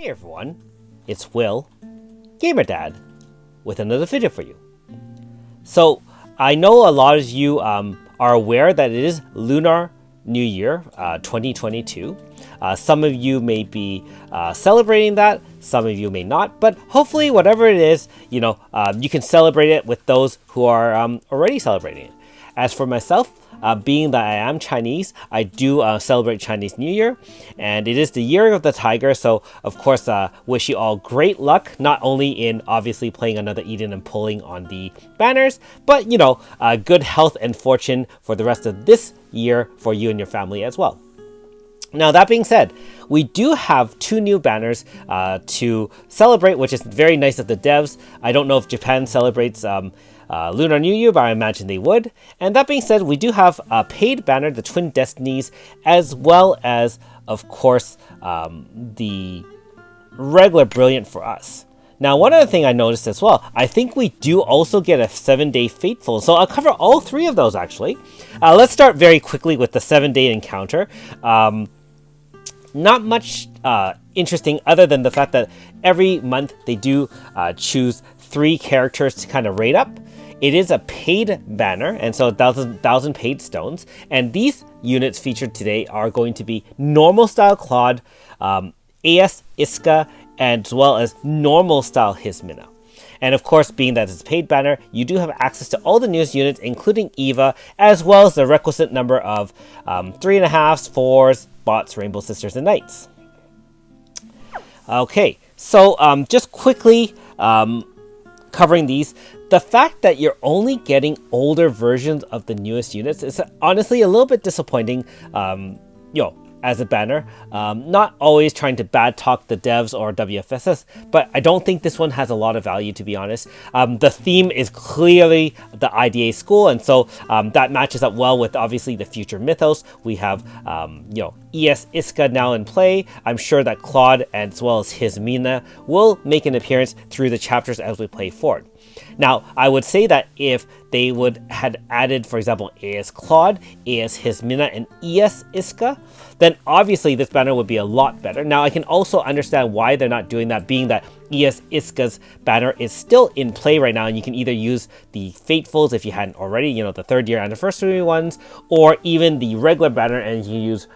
Hey everyone, it's Will, Gamer Dad, with another video for you. So, I know a lot of you are aware that it is Lunar New Year 2022. Some of you may be celebrating that, some of you may not, but hopefully whatever it is, you can celebrate it with those who are already celebrating it. As for myself, being that I am Chinese, I do celebrate Chinese New Year, and it is the year of the tiger, so of course wish you all great luck, not only in obviously playing another Eden and pulling on the banners, but good health and fortune for the rest of this year for you and your family as well. Now, that being said, we do have two new banners to celebrate, which is very nice of the devs. I don't know if Japan celebrates Lunar New Year, but I imagine they would. And that being said, we do have a paid banner, the Twin Destinies, as well as, of course, the regular Brilliant for us. Now, one other thing I noticed as well, I think we do also get a 7-day Fateful. So I'll cover all three of those, actually. Let's start very quickly with the 7-day encounter. Not much interesting other than the fact that every month they do choose 3 characters to kind of rate up. It is a paid banner, and so 1,000 paid stones. And these units featured today are going to be normal style Claude, AS Iska, as well as normal style Hismina. And of course, being that it's a paid banner, you do have access to all the newest units, including Eva, as well as the requisite number of 3.5s, 4s, bots, Rainbow Sisters, and Knights. Okay, so just quickly covering these, the fact that you're only getting older versions of the newest units is honestly a little bit disappointing, as a banner. Not always trying to bad talk the devs or WFSS, but I don't think this one has a lot of value, to be honest. The theme is clearly the IDA school, and so that matches up well with obviously the future mythos. We have ES Iska now in play. I'm sure that Claude as well as Hismina will make an appearance through the chapters as we play forward. Now, I would say that if they had added, for example, AS Claude, AS Hismina, and ES Iska, then obviously this banner would be a lot better. Now, I can also understand why they're not doing that, being that ES Iska's banner is still in play right now, and you can either use the Fatefuls if you hadn't already, the 3rd year anniversary ones, or even the regular banner, and you use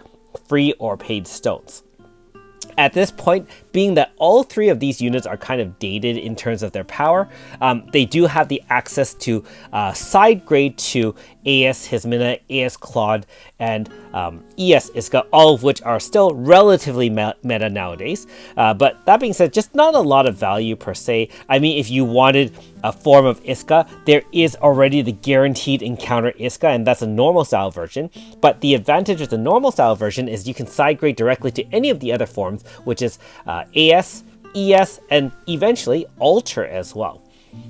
free or paid stones. At this point, being that all 3 of these units are kind of dated in terms of their power, they do have the access to side grade to AS Hismina, AS Claude, and ES Iska, all of which are still relatively meta nowadays. But that being said, just not a lot of value per se. I mean, if you wanted a form of Iska, there is already the guaranteed encounter Iska, and that's a normal style version. But the advantage of the normal style version is you can side grade directly to any of the other forms, which is AS, ES, and eventually Alter as well.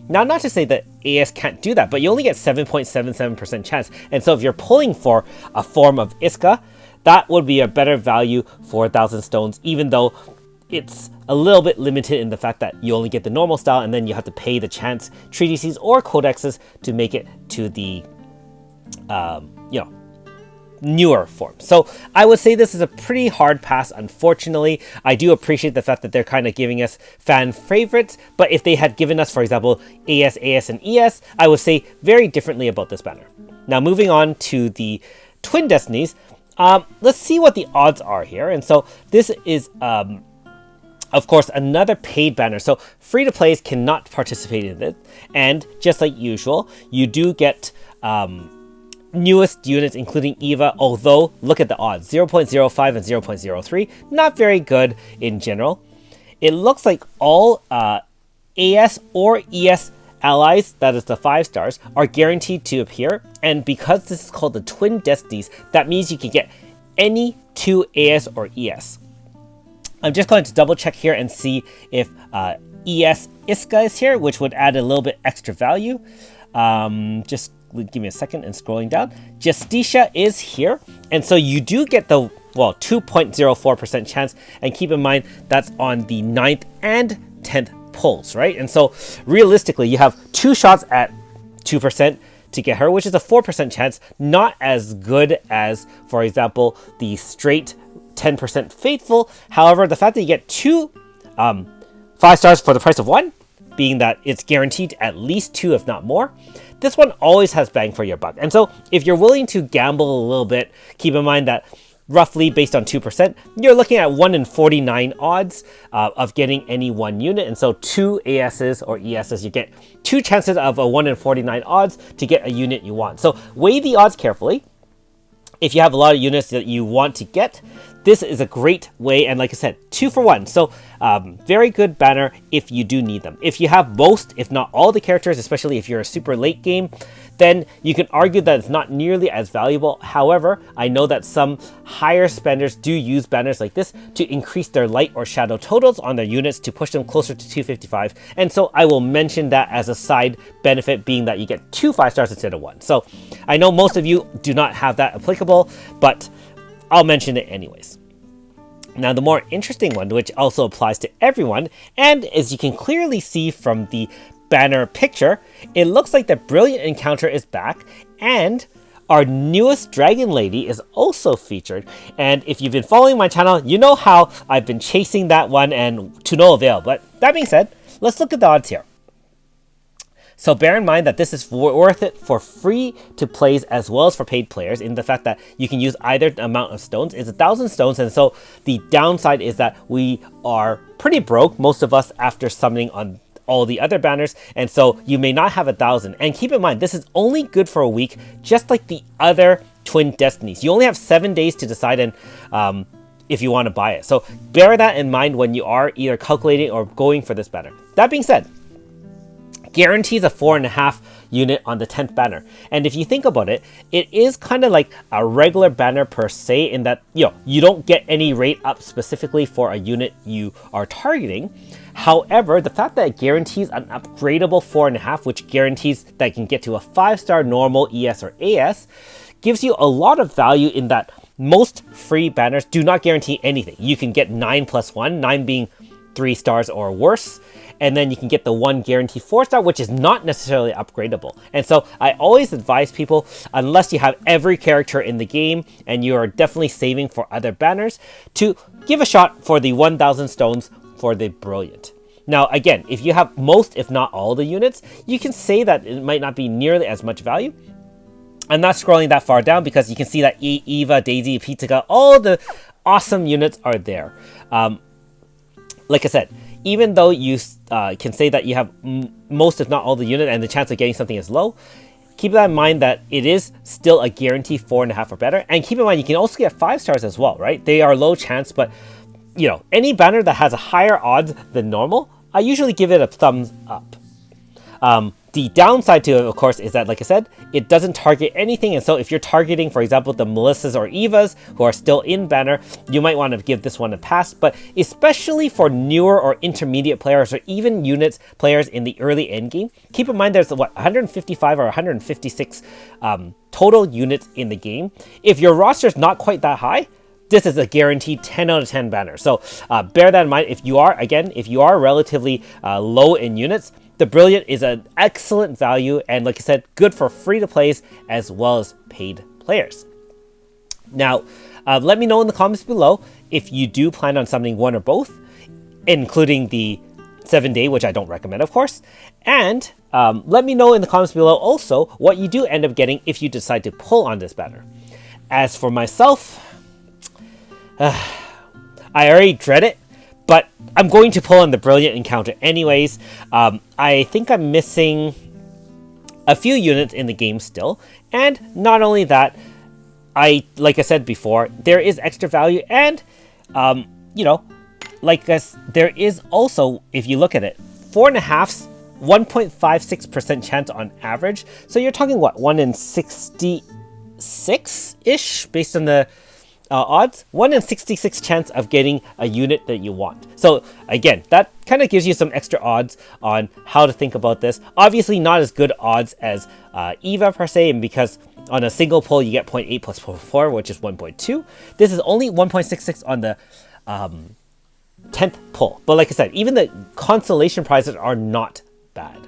Now, not to say that AS can't do that, but you only get 7.77% chance. And so if you're pulling for a form of Iska, that would be a better value for 1,000 stones, even though it's a little bit limited in the fact that you only get the normal style and then you have to pay the chance treatises or codexes to make it to the newer form. So I would say this is a pretty hard pass, unfortunately. I do appreciate the fact that they're kind of giving us fan favorites, but if they had given us, for example, AS, and ES, I would say very differently about this banner. Now, moving on to the Twin Destinies, let's see what the odds are here. And so this is of course, another paid banner. So free-to-plays cannot participate in it, and just like usual, you do get newest units, including Eva, although look at the odds, 0.05 and 0.03, not very good in general. It looks like all AS or ES allies, that is the 5 stars, are guaranteed to appear, and because this is called the Twin Destinies, that means you can get any 2 AS or ES. I'm just going to double check here and see if ES Iska is here, which would add a little bit extra value. Just give me a second and scrolling down. Justicia is here, and so you do get the 2.04% chance, and keep in mind that's on the 9th and 10th pulls, right? And so realistically you have 2 shots at 2% to get her, which is a 4% chance, not as good as, for example, the straight 10% faithful. However, the fact that you get 2 5 stars for the price of 1, being that it's guaranteed at least 2, if not more. This one always has bang for your buck. And so if you're willing to gamble a little bit, keep in mind that roughly based on 2%, you're looking at 1 in 49 odds of getting any one unit. And so 2 ASs or ESs, you get 2 chances of a 1 in 49 odds to get a unit you want. So weigh the odds carefully. If you have a lot of units that you want to get, this is a great way, and like I said, 2 for 1. So very good banner if you do need them. If you have most, if not all the characters, especially if you're a super late game, then you can argue that it's not nearly as valuable. However, I know that some higher spenders do use banners like this to increase their light or shadow totals on their units to push them closer to 255. And so I will mention that as a side benefit, being that you get 2 5 stars instead of 1. So I know most of you do not have that applicable, but I'll mention it anyways. Now, the more interesting one, which also applies to everyone, and as you can clearly see from the banner picture, it looks like the Brilliant Encounter is back, and our newest Dragon Lady is also featured. And if you've been following my channel, you know how I've been chasing that one and to no avail. But that being said, let's look at the odds here. So bear in mind that this is worth it for free to plays as well as for paid players, in the fact that you can use either amount of stones. It's 1,000 stones, and so the downside is that we are pretty broke, most of us, after summoning on all the other banners, and so you may not have 1,000. And keep in mind, this is only good for a week, just like the other Twin Destinies. You only have 7 days to decide and if you want to buy it. So bear that in mind when you are either calculating or going for this banner. That being said, guarantees a 4.5 unit on the 10th banner. And if you think about it, it is kind of like a regular banner per se, in that you don't get any rate up specifically for a unit you are targeting. However, the fact that it guarantees an upgradable 4.5, which guarantees that it can get to a 5-star normal ES or AS, gives you a lot of value, in that most free banners do not guarantee anything. You can get 9 plus 1, 9 being 3 stars or worse, and then you can get the 1 guaranteed 4-star, which is not necessarily upgradable. And so I always advise people, unless you have every character in the game and you are definitely saving for other banners, to give a shot for the 1,000 stones for the Brilliant. Now again, if you have most, if not all the units, you can say that it might not be nearly as much value. I'm not scrolling that far down because you can see that Eva, Daisy, Pizzica, all the awesome units are there. Like I said, even though you can say that you have most, if not all the unit, and the chance of getting something is low, keep that in mind that it is still a guarantee 4.5 or better. And keep in mind, you can also get 5 stars as well, right? They are low chance, but any banner that has a higher odds than normal, I usually give it a thumbs up. The downside to it, of course, is that, like I said, it doesn't target anything. And so if you're targeting, for example, the Melissas or Evas who are still in banner, you might want to give this one a pass. But especially for newer or intermediate players, or even units players in the early end game, keep in mind there's 155 or 156 total units in the game. If your roster is not quite that high, this is a guaranteed 10 out of 10 banner. So bear that in mind. If you are relatively low in units, the Brilliant is an excellent value, and like I said, good for free-to-plays as well as paid players. Now, let me know in the comments below if you do plan on summoning one or both, including the 7-day, which I don't recommend, of course. And let me know in the comments below also what you do end up getting if you decide to pull on this banner. As for myself, I already dread it, but I'm going to pull on the Brilliant Encounter anyways. I think I'm missing a few units in the game still. And not only that, like I said before, there is extra value. And, there is also, if you look at it, 4.5's 1.56% chance on average. So you're talking, 1 in 66-ish based on the odds, 1 in 66 chance of getting a unit that you want. So again, that kind of gives you some extra odds on how to think about this. Obviously not as good odds as Eva per se, and because on a single pull you get 0.8 plus 0.4, which is 1.2. This is only 1.66 on the 10th pull. But like I said, even the consolation prizes are not bad.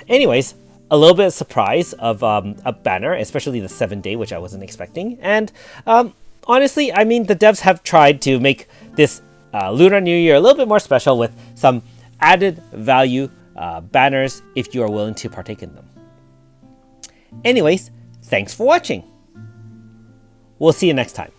Anyways, a little bit of surprise of a banner, especially the 7-day, which I wasn't expecting. And honestly, I mean, the devs have tried to make this Lunar New Year a little bit more special with some added value banners if you are willing to partake in them. Anyways, thanks for watching. We'll see you next time.